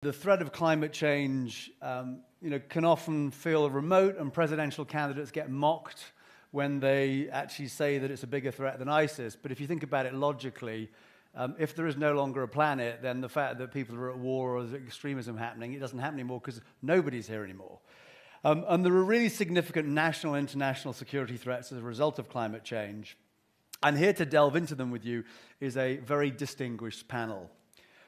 the threat of climate change can often feel remote, and presidential candidates get mocked when they actually say that it's a bigger threat than ISIS. But if you think about it logically, if there is no longer a planet, then the fact that people are at war or there's extremism happening, it doesn't happen anymore because nobody's here anymore. And there are really significant national and international security threats as a result of climate change. And here to delve into them with you is a very distinguished panel.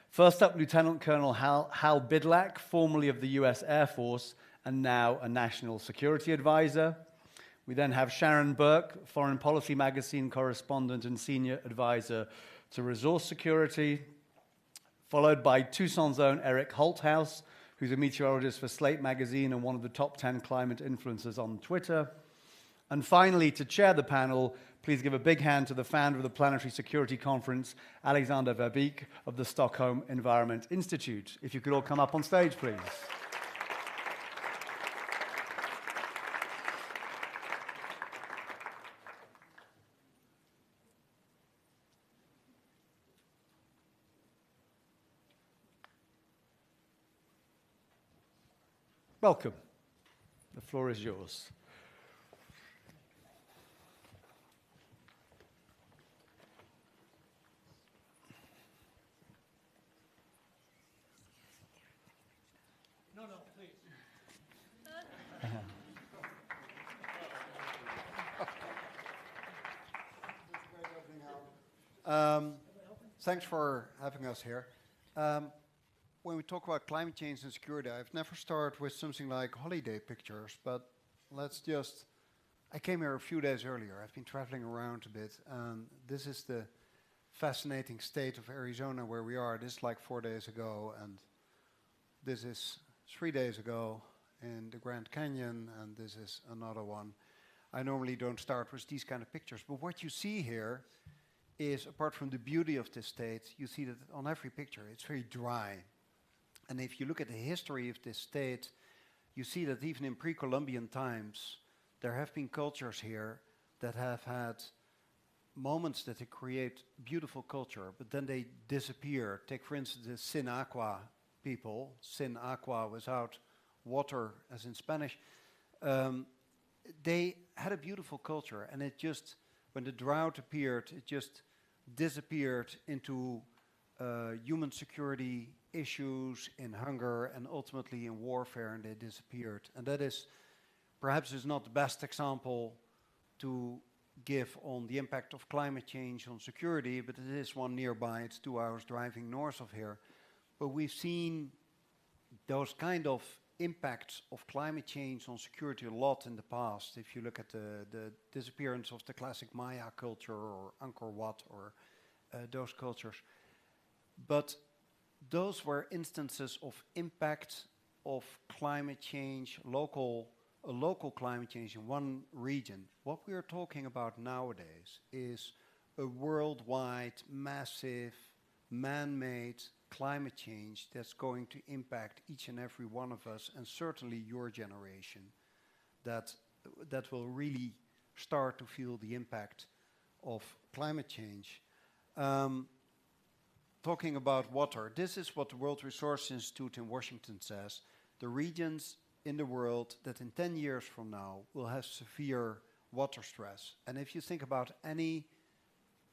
First up, Lieutenant Colonel Hal Bidlack, formerly of the US Air Force and now a national security advisor. We then have Sharon Burke, Foreign Policy Magazine correspondent and senior advisor to resource security, followed by Tucson's own Eric Holthaus, who's a meteorologist for Slate Magazine and one of the top 10 climate influencers on Twitter. And finally, to chair the panel, please give a big hand to the founder of the Planetary Security Conference, Alexander Verbeek of the Stockholm Environment Institute. If you could all come up on stage, please. Welcome. The floor is yours. No, please. Thanks for having us here. When we talk about climate change and security, I've never started with something like holiday pictures, but I came here a few days earlier. I've been traveling around a bit, and this is the fascinating state of Arizona where we are. This is like 4 days ago, and this is 3 days ago in the Grand Canyon, and this is another one. I normally don't start with these kind of pictures, but what you see here is, apart from the beauty of this state, you see that on every picture it's very dry. And if you look at the history of this state, you see that even in pre-Columbian times, there have been cultures here that have had moments that they create beautiful culture, but then they disappear. Take, for instance, the Sin Agua people, Sin Agua, without water, as in Spanish. They had a beautiful culture, and it just, when the drought appeared, it just disappeared into human security issues, in hunger, and ultimately in warfare, and they disappeared. And that is, perhaps is not the best example to give on the impact of climate change on security, but it is one nearby. It's 2 hours driving north of here. But we've seen those kind of impacts of climate change on security a lot in the past. If you look at the disappearance of the classic Maya culture or Angkor Wat or those cultures. But those were instances of impact of climate change, local climate change in one region. What we are talking about nowadays is a worldwide, massive, man-made climate change that's going to impact each and every one of us, and certainly your generation, that will really start to feel the impact of climate change. Talking about water, this is what the World Resources Institute in Washington says. The regions in the world that in 10 years from now will have severe water stress. And if you think about any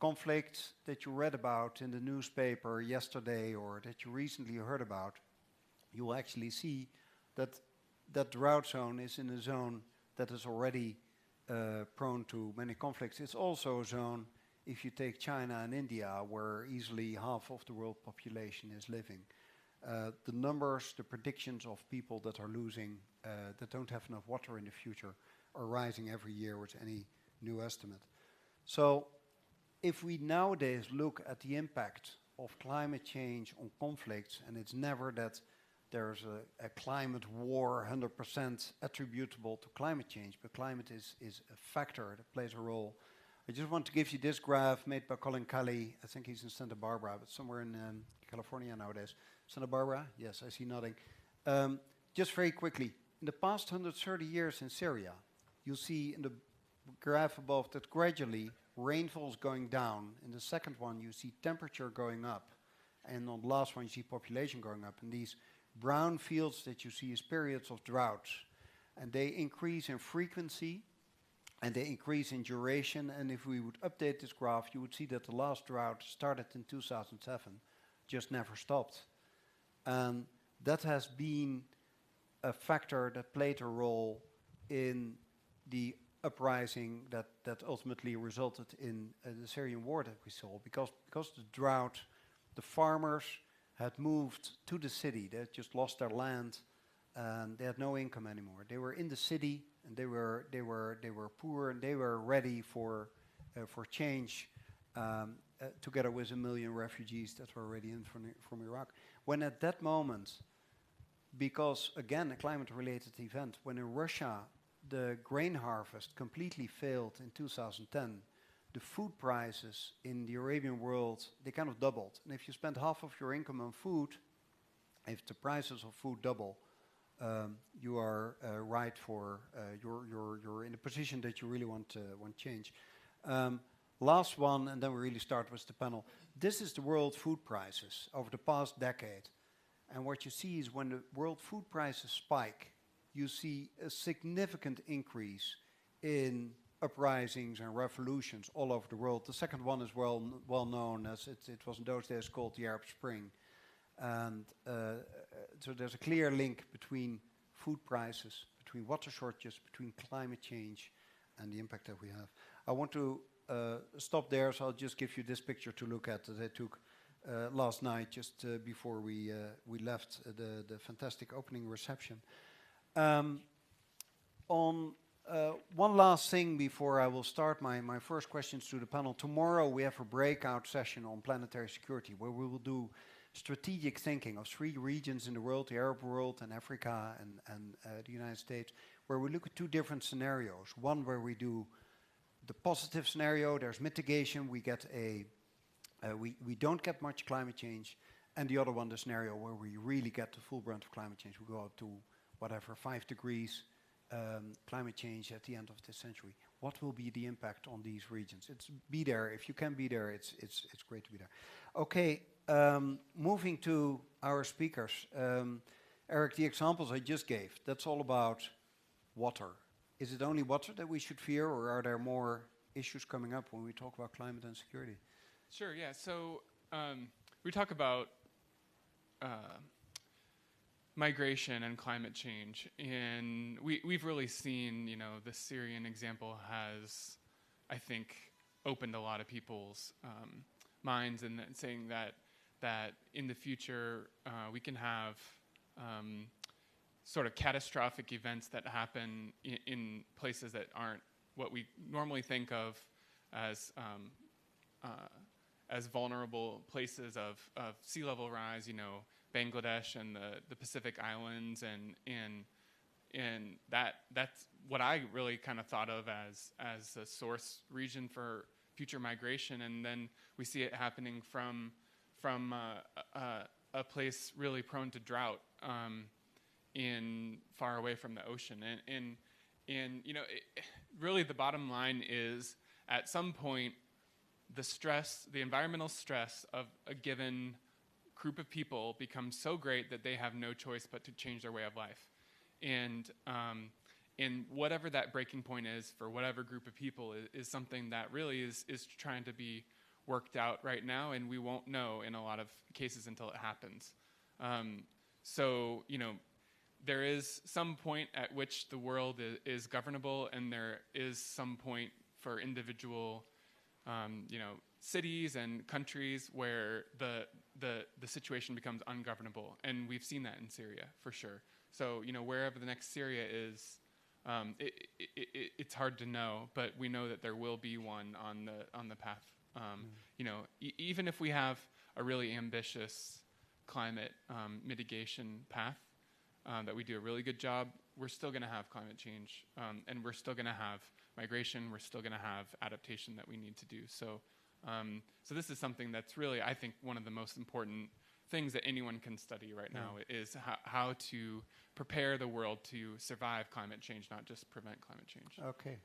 conflict that you read about in the newspaper yesterday or that you recently heard about, you will actually see that that drought zone is in a zone that is already prone to many conflicts. It's also a zone, if you take China and India, where easily half of the world population is living. The numbers, the predictions of people that are losing, that don't have enough water in the future, are rising every year with any new estimate. So if we nowadays look at the impact of climate change on conflicts, and it's never that there's a climate war 100% attributable to climate change, but climate is a factor that plays a role. I just want to give you this graph made by Colin Kelly. I think he's in Santa Barbara, but somewhere in California nowadays. Santa Barbara? Yes, I see nodding. Just very quickly, in the past 130 years in Syria, you'll see in the graph above that gradually rainfall is going down. In the second one, you see temperature going up. And on the last one, you see population going up. And these brown fields that you see is periods of droughts. And they increase in frequency and they increase in duration. And if we would update this graph, you would see that the last drought started in 2007, just never stopped. And that has been a factor that played a role in the uprising that ultimately resulted in the Syrian war that we saw. Because the drought, the farmers had moved to the city. They had just lost their land, and they had no income anymore. They were in the city, and they were poor, and they were ready for change. Together with 1 million refugees that were already in from Iraq. When at that moment, because again a climate-related event, when in Russia the grain harvest completely failed in 2010, the food prices in the Arabian world, they kind of doubled. And if you spend half of your income on food, if the prices of food double, you are right for you're in a position that you really want change. Last one, and then we really start with the panel. This is the world food prices over the past decade. And what you see is when the world food prices spike, you see a significant increase in uprisings and revolutions all over the world. The second one is well known, as it was in those days called the Arab Spring. And so there's a clear link between food prices, between water shortages, between climate change, and the impact that we have. I want to stop there, so I'll just give you this picture to look at that I took last night, just before we left the fantastic opening reception. On one last thing before I will start my first questions to the panel. Tomorrow we have a breakout session on planetary security, where we will do strategic thinking of 3 regions in the world, the Arab world and Africa and the United States, where we look at 2 different scenarios. One where we do the positive scenario, there's mitigation, we get we don't get much climate change, and the other one, the scenario where we really get the full brunt of climate change. We go up to whatever, 5 degrees climate change at the end of this century. What will be the impact on these regions? It's be there. If you can be there, it's great to be there. Okay, moving to our speakers. Eric, the examples I just gave, that's all about water. Is it only water that we should fear, or are there more issues coming up when we talk about climate and security? Sure, yeah. So we talk about migration and climate change, and we've really seen, the Syrian example has, I think, opened a lot of people's minds, and saying that in the future we can have sort of catastrophic events that happen in places that aren't what we normally think of as vulnerable places of sea level rise, Bangladesh and the Pacific Islands, and that's what I really kind of thought of as a source region for future migration. And then we see it happening from a place really prone to drought, in far away from the ocean, and really the bottom line is, at some point, the environmental stress of a given group of people becomes so great that they have no choice but to change their way of life, and whatever that breaking point is for whatever group of people is something that really is trying to be worked out right now, and we won't know in a lot of cases until it happens. So there is some point at which the world is governable, and there is some point for individual, cities and countries where the situation becomes ungovernable, and we've seen that in Syria for sure. So wherever the next Syria is, it's hard to know, but we know that there will be one on the path. Even if we have a really ambitious climate mitigation path, that we do a really good job, we're still going to have climate change, and we're still going to have migration, we're still going to have adaptation that we need to do. So this is something that's really, I think, one of the most important things that anyone can study right now, is how to prepare the world to survive climate change, not just prevent climate change. Okay.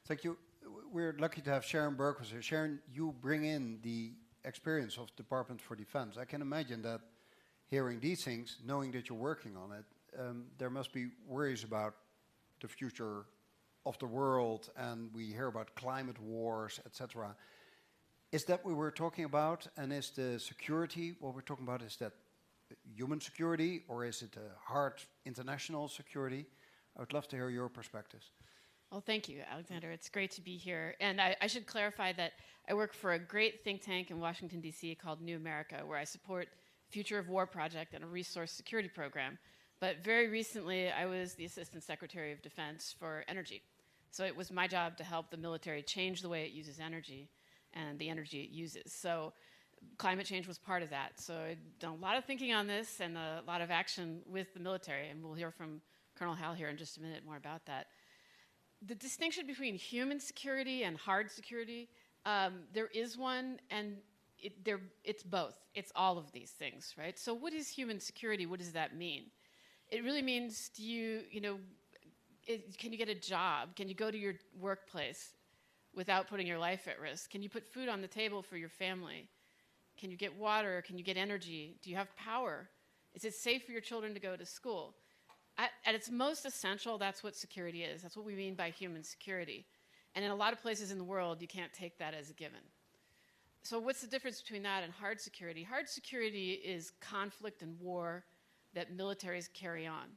Thank you. We're lucky to have Sharon Burke with us. Sharon, you bring in the experience of Department for Defense. I can imagine that hearing these things, knowing that you're working on it, there must be worries about the future of the world, and we hear about climate wars, etc. Is that what we're talking about? And is the security, what we're talking about, is that human security, or is it a hard international security? I would love to hear your perspectives. Well, thank you, Alexander. It's great to be here. And I should clarify that I work for a great think tank in Washington, D.C. called New America, where I support Future of War Project and a resource security program. But very recently, I was the Assistant Secretary of Defense for Energy. So it was my job to help the military change the way it uses energy and the energy it uses. So climate change was part of that. So I've done a lot of thinking on this and a lot of action with the military, and we'll hear from Colonel Hal here in just a minute more about that. The distinction between human security and hard security, there is one, and it's both. It's all of these things, right? So what is human security? What does that mean? It really means, can you get a job? Can you go to your workplace without putting your life at risk? Can you put food on the table for your family? Can you get water? Can you get energy? Do you have power? Is it safe for your children to go to school? At its most essential, that's what security is. That's what we mean by human security. And in a lot of places in the world, you can't take that as a given. So what's the difference between that and hard security? Hard security is conflict and war that militaries carry on.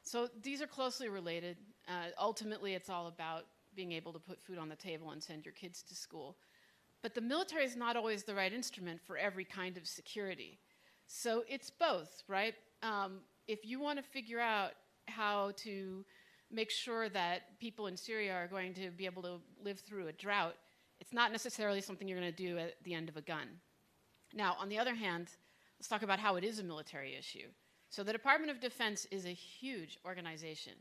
So these are closely related. Ultimately, it's all about being able to put food on the table and send your kids to school. But the military is not always the right instrument for every kind of security. So it's both, right? If you want to figure out how to make sure that people in Syria are going to be able to live through a drought, it's not necessarily something you're going to do at the end of a gun. Now, on the other hand, let's talk about how it is a military issue. So the Department of Defense is a huge organization.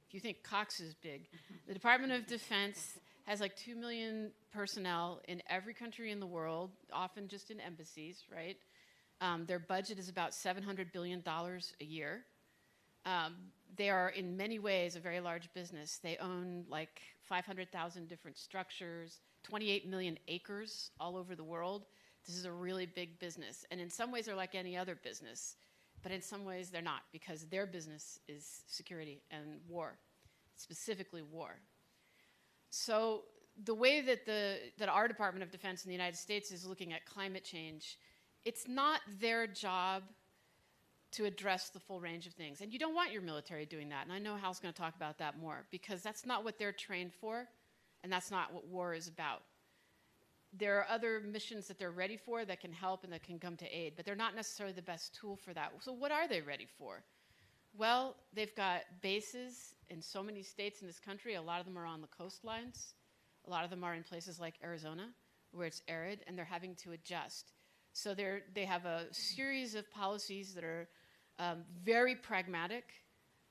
If you think Cox is big, the Department of Defense has like 2 million personnel in every country in the world, often just in embassies, right? Their budget is about $700 billion a year. They are in many ways a very large business. They own like 500,000 different structures, 28 million acres all over the world. This is a really big business. And in some ways they're like any other business, but in some ways they're not, because their business is security and war, specifically war. So the way that our Department of Defense in the United States is looking at climate change, it's not their job to address the full range of things. And you don't want your military doing that. And I know Hal's going to talk about that more, because that's not what they're trained for, and that's not what war is about. There are other missions that they're ready for that can help and that can come to aid, but they're not necessarily the best tool for that. So what are they ready for? Well, they've got bases in so many states in this country. A lot of them are on the coastlines. A lot of them are in places like Arizona, where it's arid, and they're having to adjust. So they have a series of policies that are very pragmatic,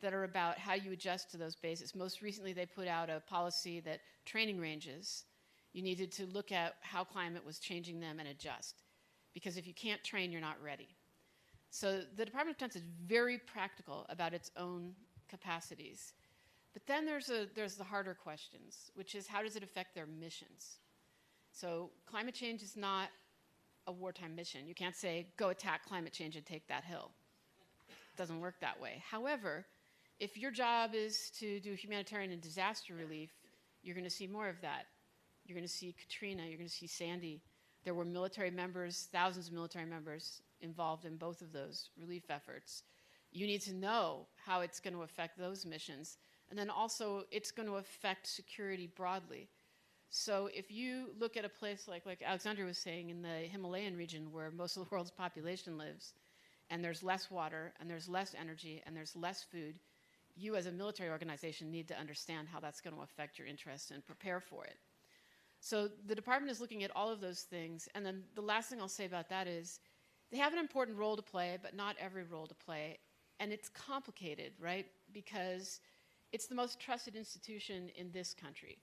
that are about how you adjust to those bases. Most recently, they put out a policy that training ranges, you needed to look at how climate was changing them and adjust. Because if you can't train, you're not ready. So the Department of Defense is very practical about its own capacities. But then there's the harder questions, which is how does it affect their missions? So climate change is not a wartime mission. You can't say, go attack climate change and take that hill. It doesn't work that way. However, if your job is to do humanitarian and disaster relief, you're going to see more of that. You're going to see Katrina, you're going to see Sandy. There were military members, thousands of military members involved in both of those relief efforts. You need to know how it's going to affect those missions. And then also, it's going to affect security broadly. So if you look at a place like Alexander was saying, in the Himalayan region where most of the world's population lives, and there's less water, and there's less energy, and there's less food, you as a military organization need to understand how that's going to affect your interests and prepare for it. So the department is looking at all of those things. And then the last thing I'll say about that is they have an important role to play, but not every role to play. And it's complicated, right? Because it's the most trusted institution in this country.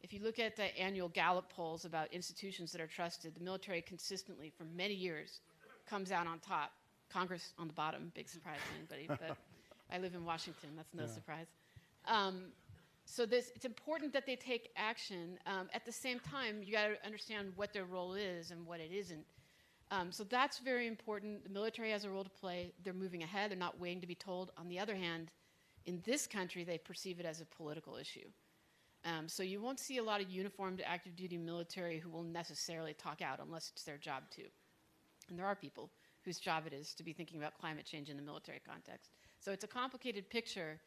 If you look at the annual Gallup polls about institutions that are trusted, the military consistently, for many years, comes out on top. Congress on the bottom, big surprise to anybody, but I live in Washington, that's no surprise. So it's important that they take action. At the same time, you got to understand what their role is and what it isn't. So that's very important. The military has a role to play. They're moving ahead. They're not waiting to be told. On the other hand, in this country, they perceive it as a political issue. So you won't see a lot of uniformed active duty military who will necessarily talk out unless it's their job to. And there are people whose job it is to be thinking about climate change in the military context. So it's a complicated picture,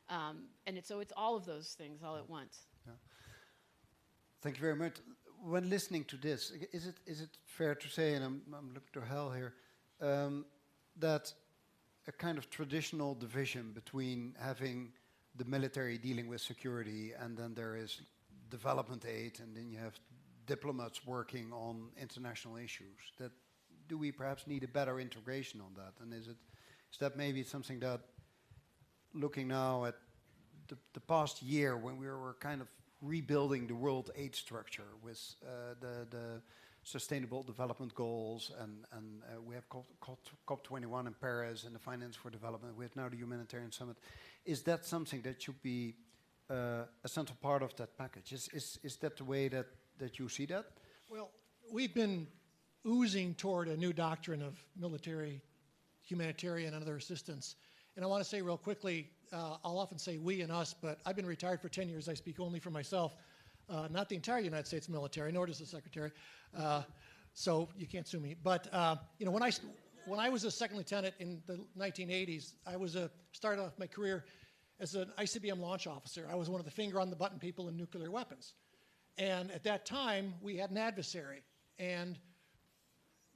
and it's all of those things all at once. Yeah. Thank you very much. When listening to this, is it fair to say, and I'm looking to Hal here, that a kind of traditional division between having the military dealing with security, and then there is development aid, and then you have diplomats working on international issues, that do we perhaps need a better integration on that? And is that maybe something that, looking now at the past year when we were kind of rebuilding the world aid structure with the Sustainable Development Goals, and we have COP21 in Paris and the Finance for Development. We have now the Humanitarian Summit. Is that something that should be a central part of that package? Is that the way that you see that? Well, we've been oozing toward a new doctrine of military, humanitarian, and other assistance. And I want to say real quickly, I'll often say we and us, but I've been retired for 10 years. I speak only for myself, not the entire United States military, nor does the Secretary. So you can't sue me. But you know, when I was a second lieutenant in the 1980s, I started off my career as an ICBM launch officer. I was one of the finger-on-the-button people in nuclear weapons. And at that time, we had an adversary. And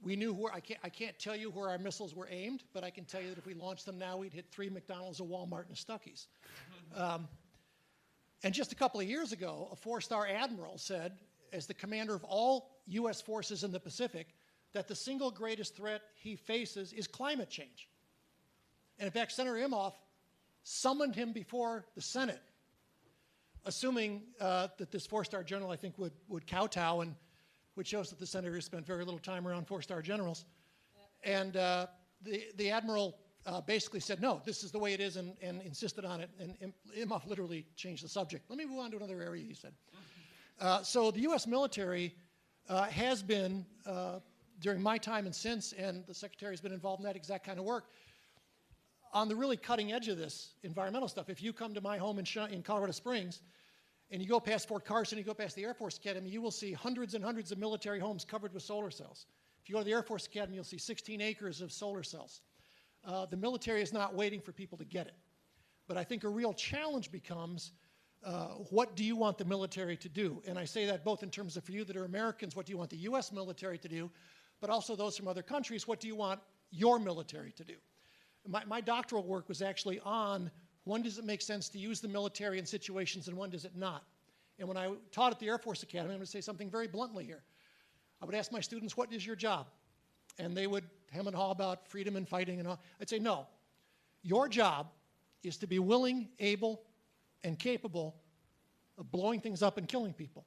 we knew where, I can't tell you where our missiles were aimed, but I can tell you that if we launched them now, we'd hit 3 McDonald's, a Walmart, and a Stuckey's. And just a couple of years ago, a 4-star admiral said, as the commander of all U.S. forces in the Pacific, that the single greatest threat he faces is climate change. And in fact, Senator Imhoff summoned him before the Senate, assuming that this 4-star general, I think, would kowtow, and which shows that the senator spent very little time around 4-star generals. And the admiral basically said, no, this is the way it is, and insisted on it. And Imhoff literally changed the subject. Let me move on to another area, he said. So the U.S. military has been, during my time and since, and the Secretary has been involved in that exact kind of work, on the really cutting edge of this environmental stuff. If you come to my home in Colorado Springs, and you go past Fort Carson, you go past the Air Force Academy, you will see hundreds and hundreds of military homes covered with solar cells. If you go to the Air Force Academy, you'll see 16 acres of solar cells. The military is not waiting for people to get it. But I think a real challenge becomes, what do you want the military to do? And I say that both in terms of, for you that are Americans, what do you want the U.S. military to do? But also those from other countries, what do you want your military to do? My doctoral work was actually on when does it make sense to use the military in situations and when does it not? And when I taught at the Air Force Academy, I'm going to say something very bluntly here. I would ask my students, what is your job? And they would hem and haw about freedom and fighting and all. I'd say, no. Your job is to be willing, able, and capable of blowing things up and killing people.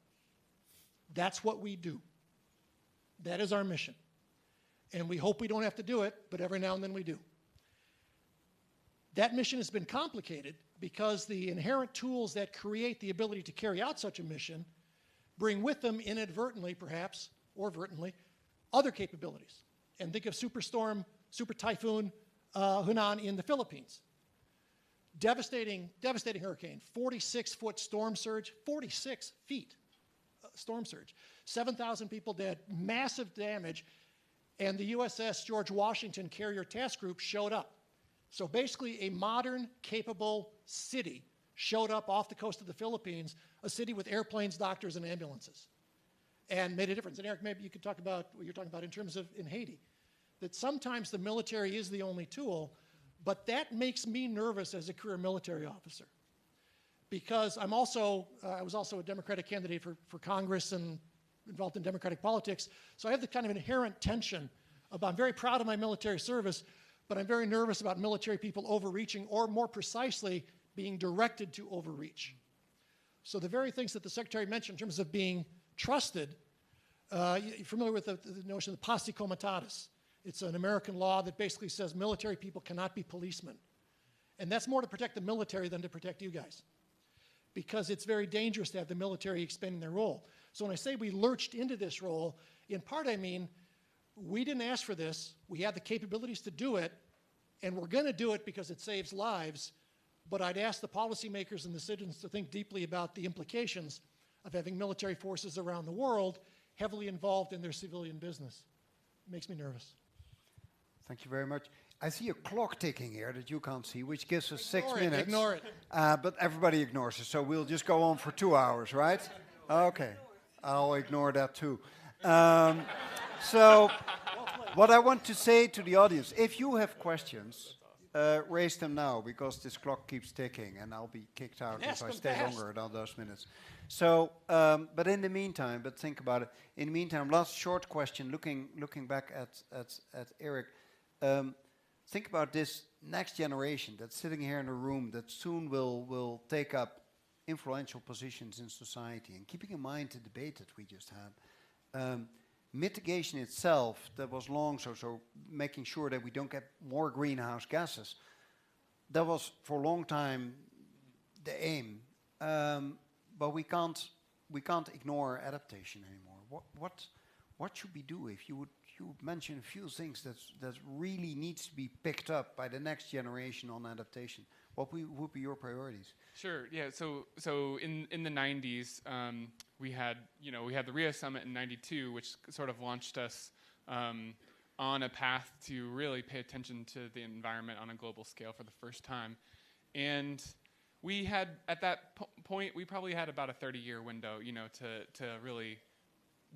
That's what we do. That is our mission. And we hope we don't have to do it, but every now and then we do. That mission has been complicated because the inherent tools that create the ability to carry out such a mission bring with them inadvertently, perhaps, or vertently, other capabilities. And think of Superstorm, Super Typhoon Hunan in the Philippines. Devastating hurricane, 46-foot storm surge, 46 feet storm surge. 7,000 people dead, massive damage, and the USS George Washington Carrier Task Group showed up. So basically a modern, capable city showed up off the coast of the Philippines, a city with airplanes, doctors, and ambulances, and made a difference. And Eric, maybe you could talk about what you're talking about in terms of in Haiti, that sometimes the military is the only tool, but that makes me nervous as a career military officer, because I was also a Democratic candidate for Congress and involved in Democratic politics, so I have the kind of inherent tension about, I'm very proud of my military service, but I'm very nervous about military people overreaching, or more precisely, being directed to overreach. So the very things that the Secretary mentioned in terms of being trusted, you're familiar with the notion of the posse comitatus. It's an American law that basically says military people cannot be policemen. And that's more to protect the military than to protect you guys, because it's very dangerous to have the military expanding their role. So when I say we lurched into this role, in part I mean We didn't ask for this. We have the capabilities to do it, and we're going to do it because it saves lives. But I'd ask the policymakers and the citizens to think deeply about the implications of having military forces around the world heavily involved in their civilian business. It makes me nervous. Thank you very much. I see a clock ticking here that you can't see, which gives us 6 minutes. Ignore it. But everybody ignores it, so we'll just go on for 2 hours, right? Okay, I'll ignore that too. So, what I want to say to the audience, if you have questions, raise them now, because this clock keeps ticking, and I'll be kicked out if I stay longer than those minutes. So, but in the meantime, think about it. In the meantime, last short question, looking back at Eric. Think about this next generation that's sitting here in a room that soon will take up influential positions in society. And keeping in mind the debate that we just had, mitigation itself, that was long, so making sure that we don't get more greenhouse gases, that was for a long time the aim. But we can't ignore adaptation anymore. What should we do? If you would mention a few things that really needs to be picked up by the next generation on adaptation, what would be your priorities? Sure. Yeah. So in the 90s, we had the Rio Summit in '92, which sort of launched us on a path to really pay attention to the environment on a global scale for the first time, and we had at that point we probably had about a 30-year window, to really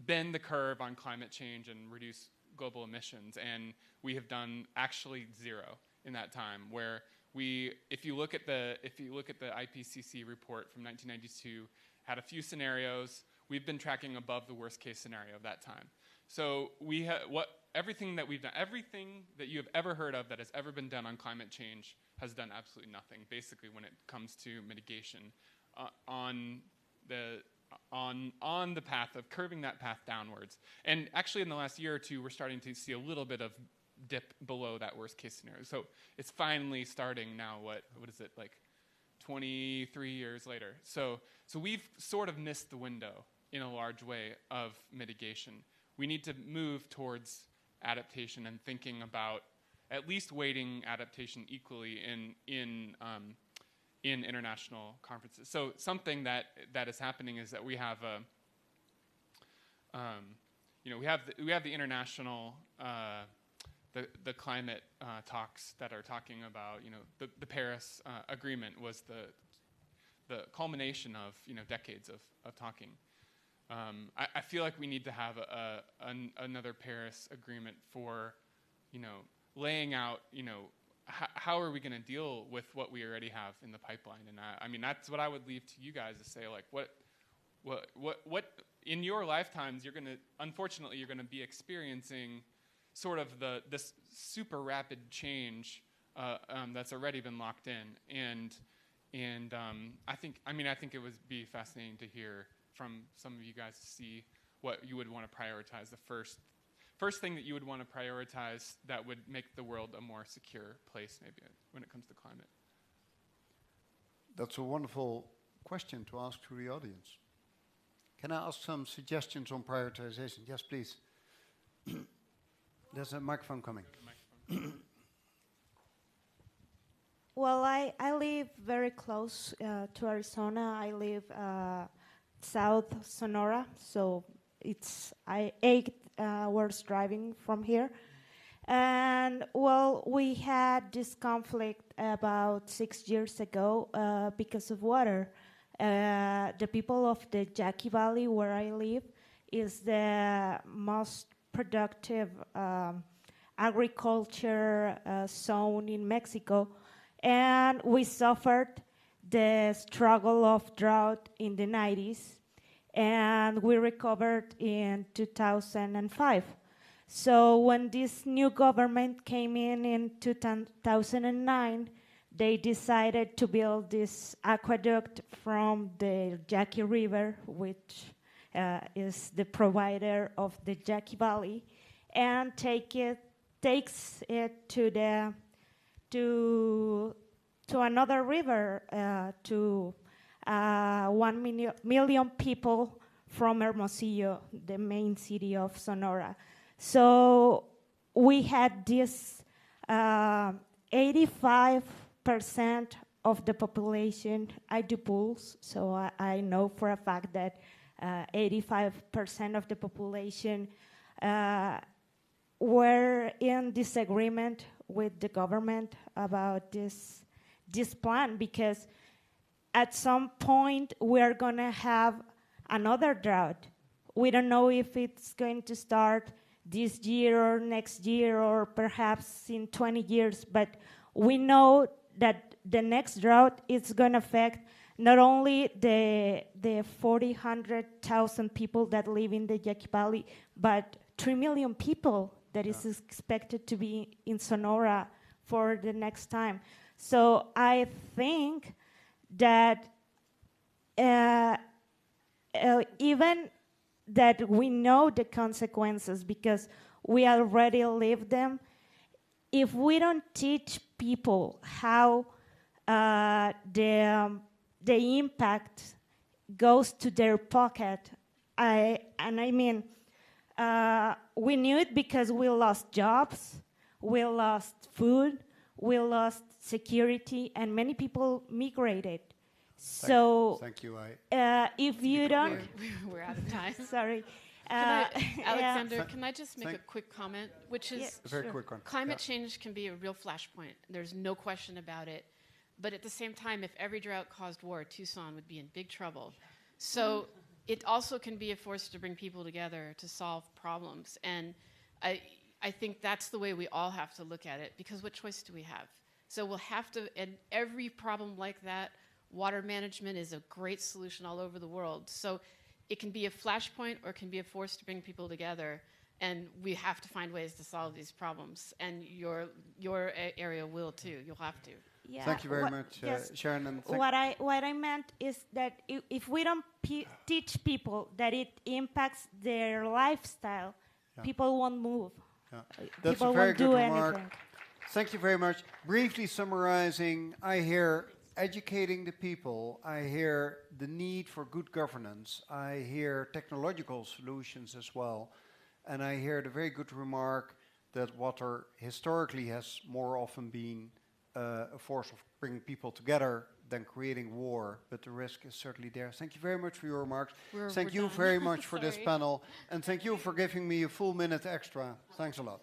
bend the curve on climate change and reduce global emissions, and we have done actually zero in that time. Where if you look at the IPCC report from 1992, had a few scenarios. We've been tracking above the worst case scenario of that time. So everything that we've done, everything that you have ever heard of that has ever been done on climate change has done absolutely nothing. Basically, when it comes to mitigation, on the path of curving that path downwards. And actually in the last year or two, we're starting to see a little bit of dip below that worst case scenario. So it's finally starting now, what is it, like 23 years later. So we've sort of missed the window in a large way of mitigation. We need to move towards adaptation and thinking about at least weighting adaptation equally in international conferences. So something that is happening is that we have we have the international the climate talks that are talking about the Paris Agreement was the culmination of decades of talking. I feel like we need to have another Paris Agreement for laying out how are we going to deal with what we already have in the pipeline? And I mean, that's what I would leave to you guys to say, like, what in your lifetimes unfortunately you're going to be experiencing sort of this super rapid change that's already been locked in, and I think it would be fascinating to hear from some of you guys to see what you would want to prioritize. The first thing that you would want to prioritize that would make the world a more secure place, maybe, when it comes to climate. That's a wonderful question to ask to the audience. Can I ask some suggestions on prioritization? Yes, please. There's a microphone coming. Well, I live very close to Arizona. I live South Sonora, so it's 8 hours driving from here. And well, we had this conflict about 6 years ago because of water. The people of the Yaqui Valley, where I live, is the most productive agriculture zone in Mexico. And we suffered the struggle of drought in the 90s, and we recovered in 2005. So when this new government came in 2009, they decided to build this aqueduct from the Yaqui River, which is the provider of the Yaqui Valley, and takes it to another river, to 1 million people from Hermosillo, the main city of Sonora. So we had this 85% of the population. I do polls, so I know for a fact that 85% of the population were in disagreement with the government about this plan, because at some point we're going to have another drought. We don't know if it's going to start this year or next year or perhaps in 20 years, but we know that the next drought is going to affect not only the 100,000 people that live in the Yaqui Valley, but 3 million people that is expected to be in Sonora for the next time. So I think that even that we know the consequences because we already lived them, if we don't teach people how the impact goes to their pocket, we knew it because we lost jobs, we lost food, we lost security, and many people migrated. So, thank you. if you don't, We're out of time. sorry, Alexander, can I just make a quick comment, which is A very quick one. climate change can be a real flashpoint. There's no question about it. But at the same time, if every drought caused war, Tucson would be in big trouble. So it also can be a force to bring people together to solve problems. And I think that's the way we all have to look at it, because what choice do we have? So we'll have to, and every problem like that, water management is a great solution all over the world. So it can be a flashpoint or it can be a force to bring people together. And we have to find ways to solve these problems. And your area will too. You'll have to. yeah, Thank you very much, yes. Sharon. And What I meant is that if we don't teach people that it impacts their lifestyle, people won't move. that's People a very won't good do remark. anything. Thank you very much. Briefly summarizing, I hear educating the people, I hear the need for good governance, I hear technological solutions as well, and I hear the very good remark that water historically has more often been a force of bringing people together than creating war, but the risk is certainly there. Thank you very much for your remarks. Thank We're you done. very much for this Sorry. panel, and thank you for giving me a full minute extra. Thanks a lot.